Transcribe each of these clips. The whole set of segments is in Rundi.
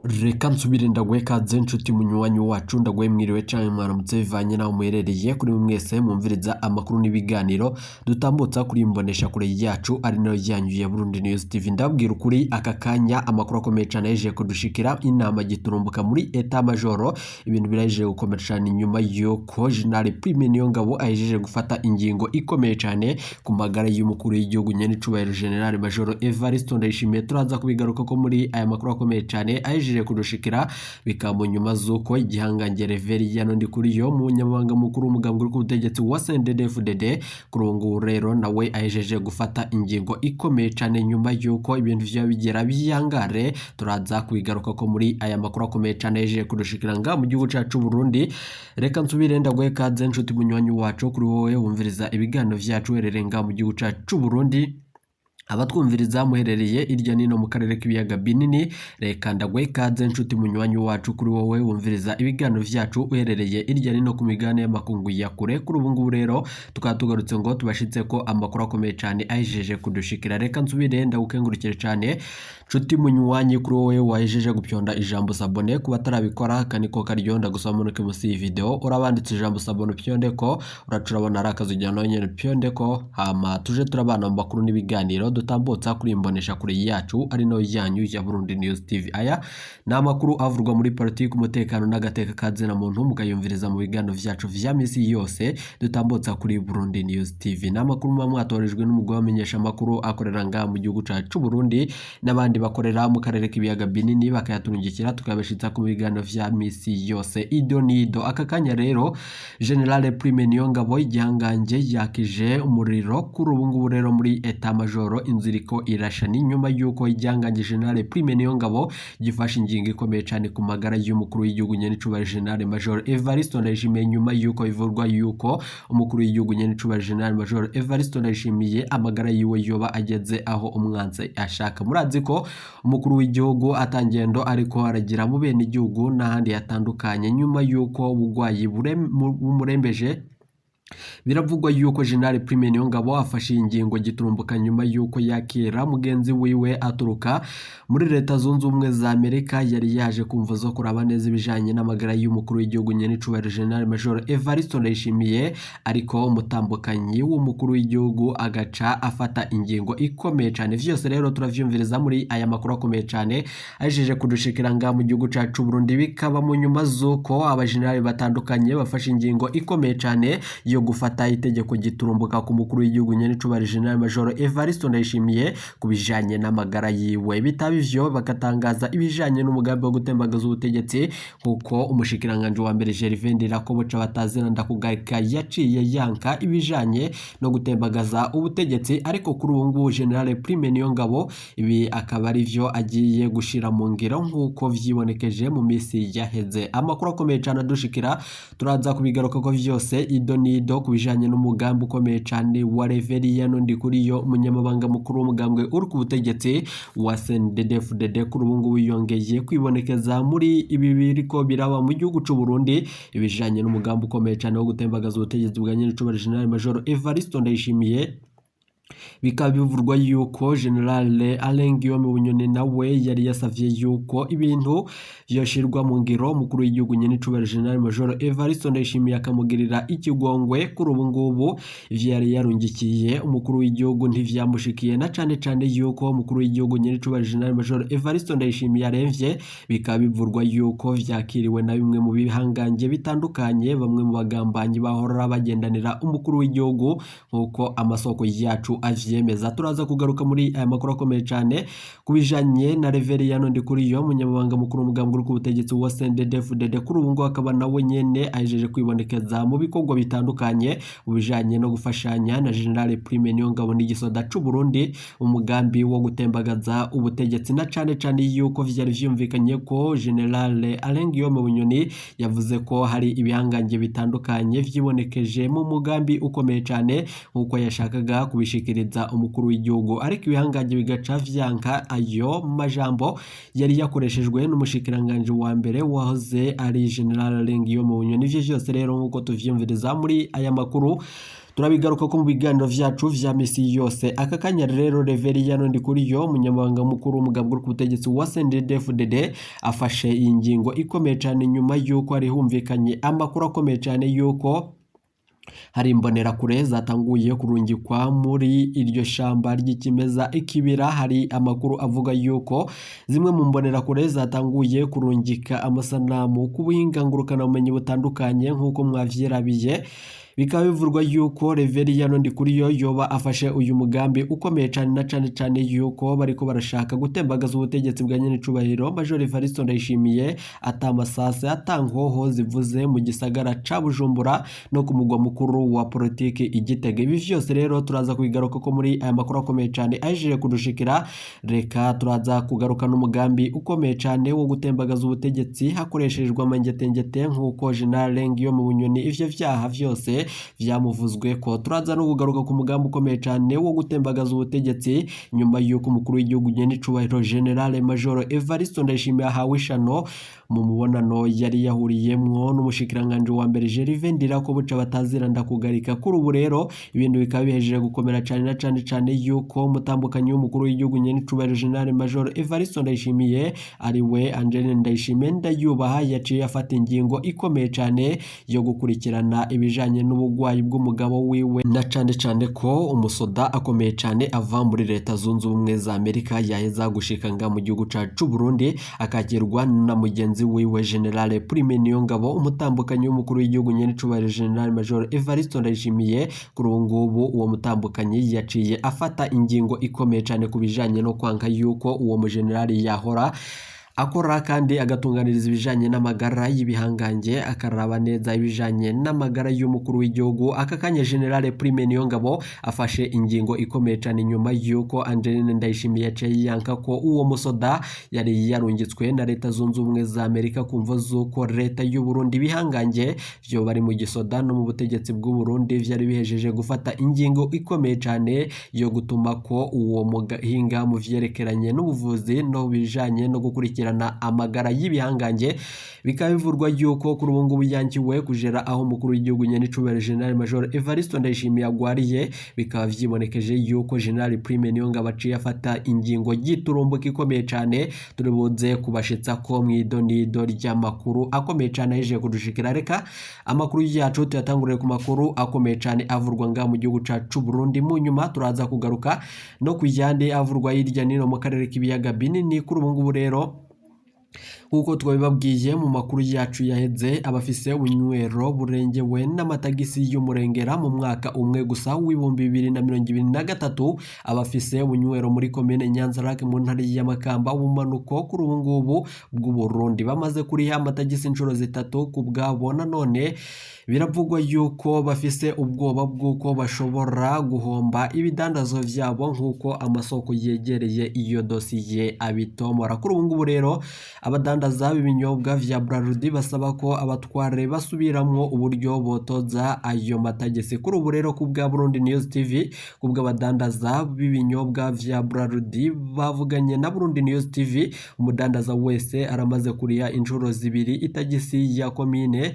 Reka nsubire ndaguhe kaze nshuti munywanyi wacu ndaguhe mwiriwe canke mwaramutse bivanye naho muherereye kuri mwese mwumviriza amakuru n'ibiganiro dutambutsa kuri imbonesha kure yacu ari nayo yanyu ya Burundi News TV. Ndabwira ukuri aka kanya amakuru akomeye cane yeje kudushikira inama giturumbuka muri Etat Major, ibintu biraje gukomera cane nyuma yuko General Prime Niyongabo ahejeje gufata ingingo ikomeye cane ku magara y'umukuru w'igihugu nyene cubahiro General Major Evariste Ndayishimiye. Turaza kubigaruka ko muri aya makuru akomeye cane ahejeje kudushikira bikamu nyuma zuko igihangange Reveriyano Ndikuriyo munyamabanga mukuru w'umugambwe w'ubutegetsi wa CNDD-FDD kurungu rero nawe ahejeje gufata ingingo ikomeye cane nyuma yuko ibintu vya bigera biyangare. Turaza kubigaruka ko muri aya makuru akomeye cane ahejeje kudushikira nga mu gihugu cacu Burundi. Reka nsubire ndaguhe kaze nshuti munywanyi wacu kuri wowe wumviriza ibiganiro vyacu herereye nga mu gihugu cacu Burundi, abatwumviriza muherereye irya nino mu karere k'ibiyaga binini. Reka ndaguhe kaze nshuti munywanyi wacu kuri wowe wumviriza ibiganiro vyacu uherereye irya nino ku migabane y'amakungu ya kure. Kuri ubu ngubu rero tukaba tugarutse ngo tubashitse ko amakuru akomeye cane ahejeje kudushikira. Reka nsubire ndagukengurukire cane nshuti munywanyi kuri wowe wahejeje gupyonda ijambo sabone. Kuba tarabikora kaniko karyonda gusoma munuke musi video urabanditse ijambo sabone pyonde ko uracurabona arakazo jyano nyene pyonde ko hama tuje turabana mu makuru n'ibiganiro dutambutsa kuri imbonesha kure yacu ari no yanyu ya Burundi News TV. Aya na makuru avurwa muri politiki, umutekano n'agateka kaze na muntu mugayumviriza mu biganiro vyacu vya misi yose dutambutsa kuri Burundi News TV. Na makuru mwatorejwe n'umugwa wamenyesha makuru akorera nga mu gihugu cacu Burundi n'abandi bakorera mu karere k'ibiyaga binini bakayatunugikira tukabashitsa ku biganiro vya misi yose ido nido. Aka kanya rero General Prime Niyongabo igihangange yakije umuriro kuri ubu ngubu rero muri Etat Major inziriko irashani nyuma yuko igihangange General Prime Niyongabo gifashe ingingo ikomeye cyane ku magara y'umukuru w'igihugu nyene cubahiro General Major Evariste Ndayishimiye, nyuma yuko bivurwa yuko umukuru w'igihugu nyene cubahiro General Major Evariste Ndayishimiye amagara yiwe yoba ageze aho umwanzi ashaka. Murazi ko umukuru w'igihugu atangendo ariko aragira mu bene igihugu n'ahandi yatandukanye nyuma yuko ubugwayi bumurembeje. Biravugwa yuko General Prime Niyongabo afashe ingingo giturumbuka nyuma yuko yakira mugenzi wiwe aturuka muri Leta Zunze Ubumwe za Amerika yari yaje kumva zo kuraba neza ibijanye n'amagara y'umukuru w'igihugu nyene cubahiro General Major Evariste Ndayishimiye, ariko umutambukanyi w'umukuru w'igihugu agaca afata ingingo ikomeye cane. Vyose rero turavyumviriza muri aya makuru akomeye cane ajeje kudushikira nga mu gihugu cacu Burundi, bikaba mu nyuma zuko abajenerali batandukanye bafashe ingingo ikomeye cane yo gufata itegeko giturumbuka ku mukuru w'igihugu nyene cubahiro General Major Evariste Ndayishimiye kubijanye n'amagara yiwe. Bitabivyo bagatangaza ibijanye n'umugambi wo gutembagaza ubutegetsi kuko umushikiranganje wa mbere Gervais Ndirakobuca batazina ndakugarika yaciye yanka ibijanye no gutembagaza ubutegetsi, ariko kuri ubu ngubu General Prime Niyongabo ibi akaba ari vyo agiye gushira mu ngiro nkuko vyibonekeje mu misi yaheze. Amakuru akomeye cane adushikira turaza kubigaruka ko vyose ido nido kubijanye n'umugambi ukomeye cane wa Reveriyano Ndikuriyo umunyamabanga mukuru w'umugambwe uri ku butegetsi wa CNDD-FDD. Kuri ubu ngubu yongeye kwibonekeza muri ibi biriko biraba mu gihugu c'u Burundi ibijanye n'umugambi ukomeye cane wo gutembagaza ubutegetsi bwa nyene cubahiro General Major Evariste Ndayishimiye. Bikaba bivurwa yuko General Alain Guillaume Bunyoni nawe yari yasavye yuko ibintu vyoshirwa mu ngiro mukuru w'igihugu nyene cubahiro General Major Evariste Ndayishimiye akamugirira ikigongwe. Kuri ubu ngubu ivyo yari yarungikiye umukuru w'igihugu ntivyamushikiye, na cane cane yuko umukuru w'igihugu nyene cubahiro General Major Evariste Ndayishimiye aremvye. Bikaba bivurwa yuko vyakiriwe na bimwe mu bihangange bitandukanye, bamwe mu bagambanyi bahora bagendanira umukuru w'igihugu nkuko amasoko yacu avyemeza. Turaza kugaruka muri aya makuru akomeye cane kubijanye na Reveriyano Ndikuriyo umunyamabanga mukuru w'umugambwe ku butegetsi wa CNDD-FDD. Kuri ubu ngo akaba nawe nyene ajeje kwibonekeza mu bikorwa bitandukanye ubijanye no gufashanya na General Prime Niyongabo n'igisoda c'u Burundi umugambi wo gutembagaza ubutegetsi, na cane cane yuko vyari vyumvikanye ko General Alain Guillaume Bunyoni yavuze ko hari ibihangange bitandukanye vyibonekeje mu mugambi ukomeye cane nkuko yashakaga kubishikiriza umukuru w'igihugu, ariko ibihangange bigaca vyanka ayo majambo yari yakoreshejwe n'umushikiranganje wa mbere wahoze ari General Alain Guillaume Bunyoni. Ivyo vyose rero nkuko tuvyumviriza muri aya makuru turabigaruka ko mu biganiro vyacu vya misi yose. Aka kanya rero Reveriyano Ndikuriyo umunyamabanga mukuru w'umugambwe uri ku butegetsi wa CNDD-FDD afashe iyi ngingo ikomeye cyane nyuma yuko hari humvikanye amakuru akomeye cyane yuko hari imbonerakure zatanguye kurungikwa muri iryo shamba ry'ikimeza ikibira. Hari amakuru avuga yuko zimwe mu mbonerakure zatanguye kurungika amasanamu ku buhinga ngurukanabumenyi butandukanye nk'uko mwavyirabiye. Bikaba bivurwa yuko Reveriyano Ndikuriyo yoba afashe uyu mugambi ukomeye cyane na cyane yuko bariko barashaka gutembagaza ubutegetsi bwa nyenicubahiro Major Evariste Ndayishimiye atamasase atankoho zivuze mu gisagara ca Bujumbura no ku mugwa mukuru wa politiki Igitega. Ibi vyose rero turaza kubigaruka ko muri aya makuru akomeye cyane aje kudushikira. Reka turaza kugaruka n'umugambi ukomeye cyane wo gutembagaza ubutegetsi hakoreshejwe amangetengete nk'uko General Guillaume Bunyoni ivyo vyaha vyose vyamuvuzwe ko. Turaza no kugaruka ku mugambi ukomeye cyane wo gutembagaza ubutegetsi nyuma yuko umukuru w'igihugu nyenicubahiro General Major Evariste Ndayishimiye ahawe ishano mu mubonano yari yahuriyemwo n'umushikiranganje wa mbere Gervais Ndirakobuca bataziranda kugarika. Kuri ubu rero ibintu bikaba bihejeje gukomera cyane na cyane yuko umutambukanyi w'umukuru w'igihugu nyenicubahiro General Major Evariste Ndayishimiye ari we Angeline Ndayishimiye Ndayubaha yaciye afata ingingo ikomeye cyane yo gukurikirana ibijanye n'ubugwayi bw'umugabo wiwe, na cyane ko umusoda akomeye cyane ava muri Leta Zunze Ubumwe za Amerika yaheza gushika nga mu gihugu cacu Burundi akakirwa na mugenzi wiwe General Prime Niyongabo umutambukanyi w'umukuru w'igihugu nyenicubahiro General Major Evariste Ndayishimiye. Kuri ubu ngubu uwo mutambukanyi yaciye afata ingingo ikomeye cyane ku bijanye no kwanka yuko uwo mugenerali yahora akora kandi agatunganiriza ibijanye n'amagara y'ibihangange akaraba neza ibijanye n'amagara y'umukuru w'igihugu. Aka kanya General Prime Niyongabo afashe ingingo ikomeye cyane nyuma yuko Angeline Ndayishimiye yaciye yanka ko uwo musoda yari yarungitswe na Leta Zunze Ubumwe za Amerika kumva zuko Leta y'u Burundi bihangange byo bari mu gisoda no mu butegetsi bw'u Burundi vyari bihejeje gufata ingingo ikomeye cyane yo gutuma ko uwo muhinga mu vyerekeranye n'ubuvuzi no bijanye no gukurikira amagara y'ibihangange. Bikaba bivurwa yuko kuri ubu ngubu yankiwe kugera aho umukuru w'igihugu nyenicubahiro General Major Evariste Ndayishimiye agwariye. Bikaba vyibonekeje yuko General Prime Niyongabo aciye afata ingingo y'iturumbuka ikomeye cyane. Turibuze kubashitsa ko mw'idonido ry'amakuru akomeye cyane aje kudushikira. Reka amakuru yacu tuyatangurire ku makuru akomeye cyane avurwa nga mu gihugu cacu Burundi. Mu nyuma turaza kugaruka no kujyande avurwa hirya nino mu karere k'ibiyaga binini. Kuri ubu ngubu rero kuko twabibabwiye mu makuru yacu yaheze, abafise ubunywero burengewe n'amatagisi y'umurengera mu mwaka umwe gusa w'ibihumbi 2023 abafise ubunywero muri komine Nyanza-Lac mu ntara y'Amakamba ubumanuko kuri ubu ngubu bw'u Burundi bamaze kuriha amatagisi inshuro zitatu ku bwabo. Nanone biravugwa yuko bafise ubwoba bw'uko bashobora guhomba ibidandazwa vyabo nk'uko amasoko yegereye iyo dosiye abitomora. Kuri ubu ngubu rero abadandaza b'ibinyobwa vya Braludi basaba ko abatware basubiramwo uburyo botoza ayo matagisi. Kuri ubu rero kubwa Burundi News TV kubwa abadandaza b'ibinyobwa vya Braludi bavuganye na Burundi News TV, umudandaza wese aramaze kuriha inshuro zibiri itagisi ya komine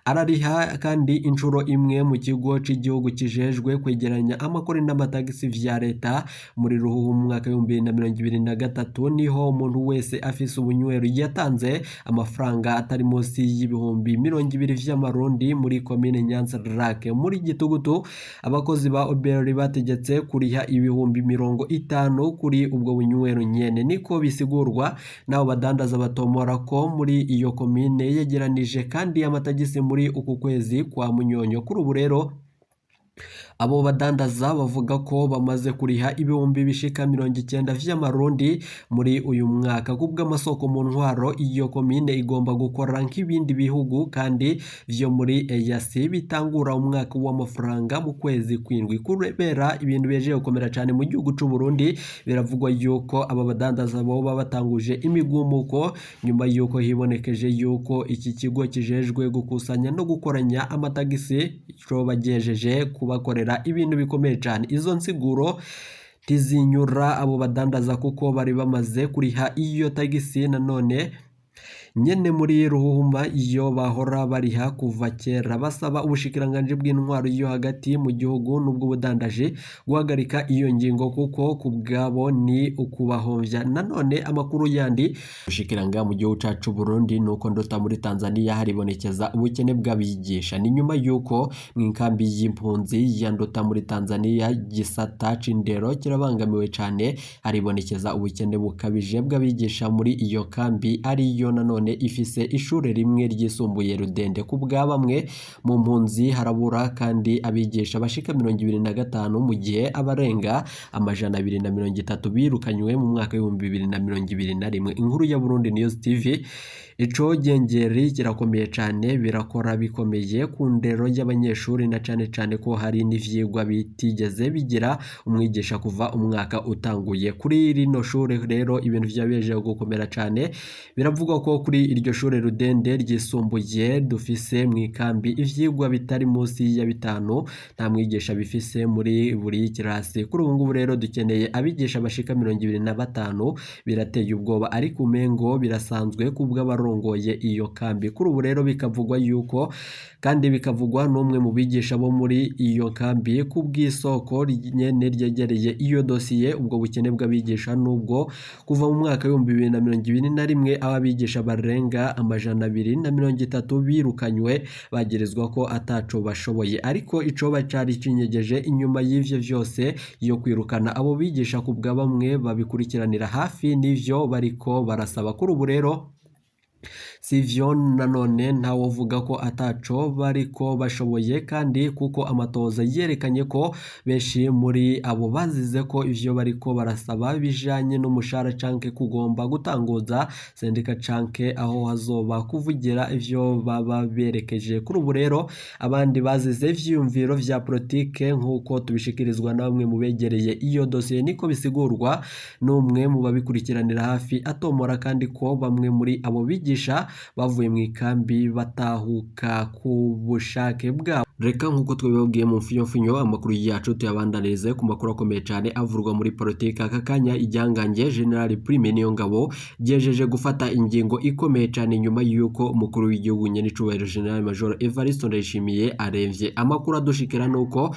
arariha kandi inshuro imwe mu kigo cy'igihugu kijejwe kwegeranya amakori n'amatagisi vya leta. Muri ruhuhu mu mwaka 2023 niho umuntu wese afise ubunywero yatanze amafaranga atari munsi y'ibihumbi 200 vy'amarundi muri komine Nyanza-Lac. Muri Gitugutu abakozi ba Oberri bategetse kuriha ibihumbi 50 kuri ubwo bunywero nyene. Niko bisigurwa nabo badandaza batomora ko muri iyo komine yegeranije kandi amatagisi muri uku kwezi kwa Munyonyo. Kuri ubu rero abo badandaza bavuga ko bamaze kuriha ibihumbi bishika 90 vy'amarundi muri uyu mwaka. Kubwa amasoko mu ntwaro iyo komine igomba gukora nk'ibindi bihugu kandi vyo muri EAC bitangura umwaka w'amafaranga mu kwezi kwindwi. Kubera ibintu beje gukomera cyane mu gihugu cy'u Burundi, biravugwa yuko aba badandaza bo batanguje imigumuko nyuma yuko hibonekeje yuko iki kigo kijejwe gukusanya no gukoranya amatagisi cyo bagejeje kubakorera ibintu bikomeye cyane. Izo nsiguro tizinyura abo badandaza kuko bari bamaze kuriha iyo tagisi. Nanone nyene muri Ruhuma iyo bahora bariha kuva kera basaba ubushikiranganje bw'intwaro yo hagati mu gihugu n'ubwo budandaje guhagarika iyo ngingo kuko kubwabo ni ukubahomvya. Nanone amakuru yandi ubushikiranga mu gihugu cacu Burundi nuko ndota muri Tanzania haribonekeza ubukene bw'abigisha. Ni nyuma yuko mw'inkambi y'impunzi ya Ndota muri Tanzania gisata c'indero kirabangamiwe cane, haribonekeza ubukene bukabije bw'abigisha muri iyo kambi ariyo nanone ifise ishure rimwe ryisumbuye Rudende. Ku bwa bamwe mu mpunzi harabura kandi abigisha bashika 25 mu gihe abarenga 230 birukanywe mu mwaka wa 2021. Inkuru ya Burundi News TV. Ico gengeri kirakomeye cane, birakora bikomeye ku ndero y'abanyeshuri na cane ko hari n'ivyigwa bitigeze bigira umwigisha kuva umwaka utanguye. Kuri rino shure rero ibintu vyabeje gukomera cane, biravugwa ko kuri iryo shure Rudende ryisumbuye dufise mw'ikambi ivyigwa bitari musi ya 5, nta mwigisha bifise muri buri kirasi. Kuri ubu ngubu rero dukeneye abigisha bashika 25, birateye ubwoba ariko umengo birasanzwe kubw'abarongoye iyo kambi. Kuri ubu rero bikavugwa yuko kandi bikavugwa n'umwe mu bigisha bo muri iyo kambi kubw'isoko nyene ryegereye iyo dosiye ubwo bukene bw'abigisha nubwo kuva mu mwaka wa 2021 ababigisha barenga 230 birukanywe bagerezwa ko ataco bashoboye. Ariko ico bacari cinyegeje inyuma y'ivyo vyose yo kwirukana abo bigisha kubwa bamwe babikurikiranira hafi n'ivyo bariko barasaba. Kuri ubu rero sivyo nanone ntawovuga ko ataco bariko bashoboye kandi kuko amatoza yerekanye ko benshi muri abo bazize ko ivyo bariko barasaba bijanye n'umushara canke kugomba gutanguza sendika canke aho hazoba kuvugira ivyo baba berekeje. Kuri ubu rero abandi bazize ivyiyumviro vya politike nkuko tubishikirizwa na bamwe mu begereye iyo dosiye, niko bisigurwa n'umwe mu babikurikiranira hafi atomora kandi ko bamwe muri abo bigisha bavuye mu ikambi batahuka ku bushake bwabo. Reka nkuko twebabwiye mu mfinyo amakuru yacu tuyabandanirize ku makuru akomeye cyane avurwa muri politika. Akakanya ijyangange General Prime Niyongabo yejeje gufata ingingo ikomeye cyane nyuma yuko umukuru w'igihugu nyenicubahiro General Major Evariste Ndayishimiye aremvye. Amakuru adushikira nuko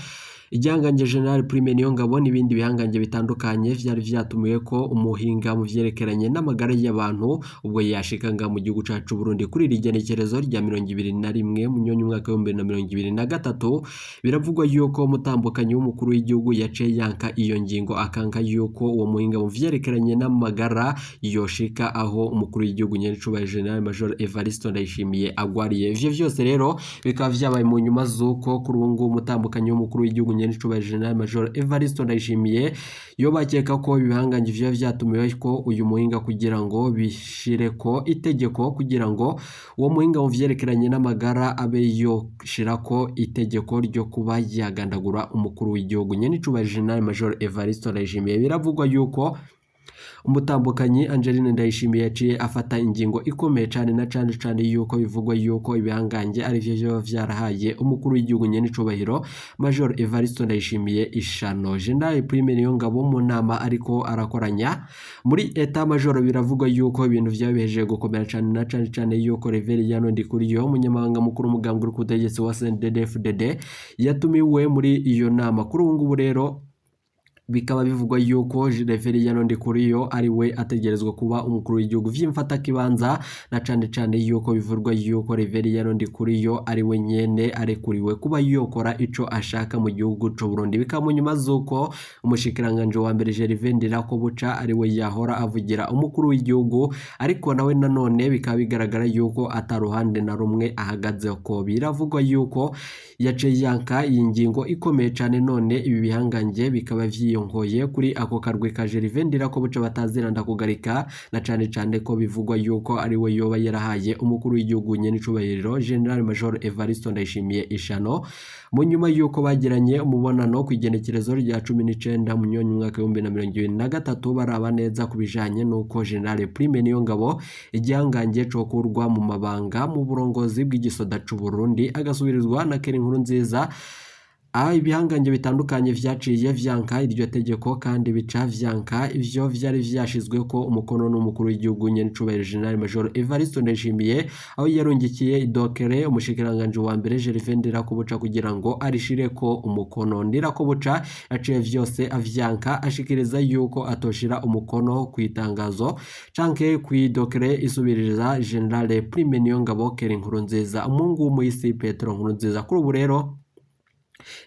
ijyangange General Prime Niyongabo n'ibindi bihangange bitandukanye vyari vyatumiwe ko umuhinga mu vyerekeranye n'amagara y'abantu ubwo yashikanga mu gihugu cacu Burundi kuri rigenekerezo rya 21 munyonyi umwaka wa 2023. Biravugwa yuko mutambukanyi w'umukuru w'igihugu yace yanka iyo ngingo akanka yuko uwo muhinga mu vyerekeranye n'amagara yoshika aho umukuru w'igihugu nyenicubahiro General Major Evariste Ndayishimiye agwariye. Ivyo vyose rero bikaba vyabaye mu nyuma zuko kuri ubu ngubu mutambukanyi w'umukuru w'igihugu nyenicubahiro General Major Evariste Ndayishimiye yo bakeka ko ibihanganje vyo vyatumiwe ko uyu muhinga kugira ngo bishire ko itegeko kugira ngo uwo muhinga mu vyerekeranye n'amagara abe yoshira ko itegeko ryo kuba yagandagura umukuru w'igihugu nyenicubahiro General Major Evariste Ndayishimiye. Biravugwa yuko umutambukanyi Angeline Ndayishimiye yaciye afata ingingo ikomeye cyane na cane yuko bivugwa yuko ibihangange ari vyo vyarahaye umukuru w'igihugu nyenicubahiro Major Evariste Ndayishimiye ishano. General Prime Niyongabo mu nama ariko arakoranya muri Etat Major biravugwa yuko ibintu vyabeje gukomera cyane na cane yuko Reverien Ndikuriyo umunyamabanga mukuru umugambwe uri kutegetse wa CNDD-FDD yatumiwe muri iyo nama. Kuri ubu ngubu rero bikaba bivugwa yuko Reverien Ndikuriyo ari we ategerezwa kuba umukuru w'igihugu vy'imfata kibanza na cane yuko bivurwa yuko Reverien Ndikuriyo ari we nyene arekuriwe kuba yokora ico ashaka mu gihugu c'u Burundi. Bikaba mu nyuma zuko umushikiranganje wa mbere Gervais Ndirakobuca ari we yahora avugira umukuru w'igihugu, ariko nawe nanone bikaba bigaragara yuko ataruhande na rumwe ahagaze ko. Biravugwa yuko yace yanka iyi ngingo ikomeye cane, none ibi bihangange bikaba vyiyonkoye kuri ako karwi ka Gervais Ndirakobuca bataziranda kugarika na cane ko bivugwa yuko ari we yoba yarahaye umukuru w'igihugu nyenicubahiro General Major Evariste Ndayishimiye ishano mu nyuma yuko bagiranye umubonano ku igenekerezo rya 19 munyonyi umwaka wa 2023 baraba neza kubijanye nuko General Prime Niyongabo igihangange cyo kurwa mu mabanga mu burongozi bw'igisoda c'u Burundi agasubirizwa na Keri Nkurunziza ibihangange bitandukanye vyaciye vyanka iryo tegeko kandi bica vyanka ivyo vyari vyashizweko umukono n'umukuru w'igihugu nyenicubahiro General Major Evariste Ndayishimiye aho yarungikiye idokere umushikiranganje wa mbere Gervais Ndirakobuca kugira ngo arishireko umukono. Ndirakobuca yaciye vyose avyanka ashikiriza yuko atoshira umukono kwitangazo canke kwidokere isubiririza General Prime Niyongabo Keri Nkurunziza umungu w'umuhisi Petero Nkurunziza. Kuri ubu rero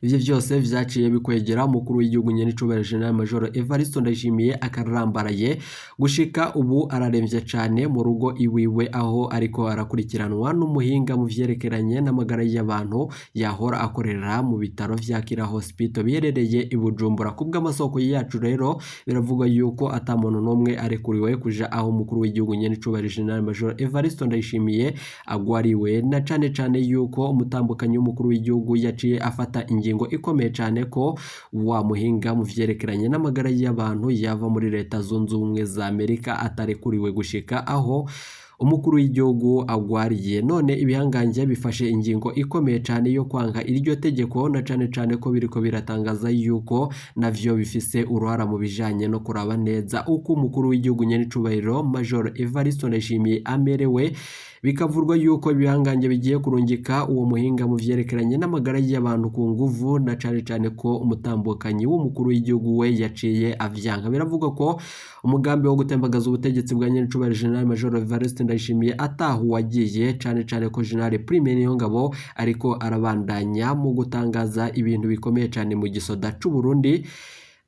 ivyo vyose vyaciye bikwegera umukuru w'igihugu nyenicubahiro General Major Evariste Ndayishimiye akararambaraye gushika ubu araremvye cane mu rugo iwiwe aho ariko arakurikiranwa n'umuhinga mu vyerekeranye n'amagara y'abantu yahora akorera mu bitaro vya Kira Hospital biherereye i Bujumbura. Kubw'amasoko yacu rero biravugwa yuko ata muntu n'umwe arekuriwe kuja aho umukuru w'igihugu nyenicubahiro General Major Evariste Ndayishimiye agwariwe, na cane yuko umutambukanyi w'umukuru w'igihugu yaciye afata ingingo ikomeye cyane ko wa muhinga mu vyerekeranye n'amagara y'abantu yava muri leta zunze ubumwe za Amerika atarekuriwe gushika aho umukuru w'igihugu agwariye. None ibihangange bifashe ingingo ikomeye cyane yo kwanga iryo tegeko, na cane ko biriko biratangaza yuko navyo bifise uruhara mu bijanye no kuraba neza uko umukuru w'igihugu nyenicubahiro Major Evariste Ndayishimiye amerewe. Bikavurwa yuko ibihangange bigiye kurungika uwo muhinga mu vyerekeranye n'amagara y'abantu ku nguvu, na cane ko umutambukanyi w'umukuru w'igihugu we yaciye avyanka. Biravuga ko umugambi wo gutembagaza ubutegetsi bwa nyenicubahiro General Major Evariste Ndayishimiye atahu wagiye, cane ko General Prime Niyongabo ariko arabandanya mu gutangaza ibintu bikomeye cane mu gisoda c'u Burundi.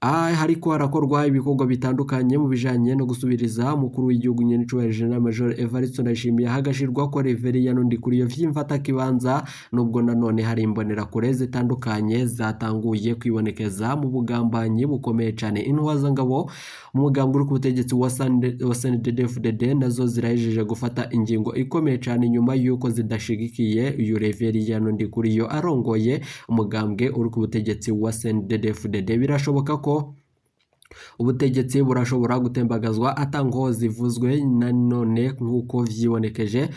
Hariko harakorwa ibikorwa bitandukanye mu bijanye no gusubiriza umukuru w'igihugu nyenicubahiro General Major Evariste Ndayishimiye hagashirwa ko Reveria nundi kuriyo vy'imfata kibanza, nubwo nanone hari imbonera kure zitandukanye zatanguye kwibonekeza mu bugambanyi bukomeye cane. Intwaza ngabo umugambi uri ku butegetsi wa CNDD-FDD nazo zirahejeje gufata ingingo ikomeye cane nyuma yuko zidashigikiye uyu Reveria nundi kuriyo arongoye umugambwe uri ku butegetsi wa CNDD-FDD. Birashoboka ko ubutegetsi burashobora gutembagazwa atango zivuzwe nanone nk'uko vyibonekeje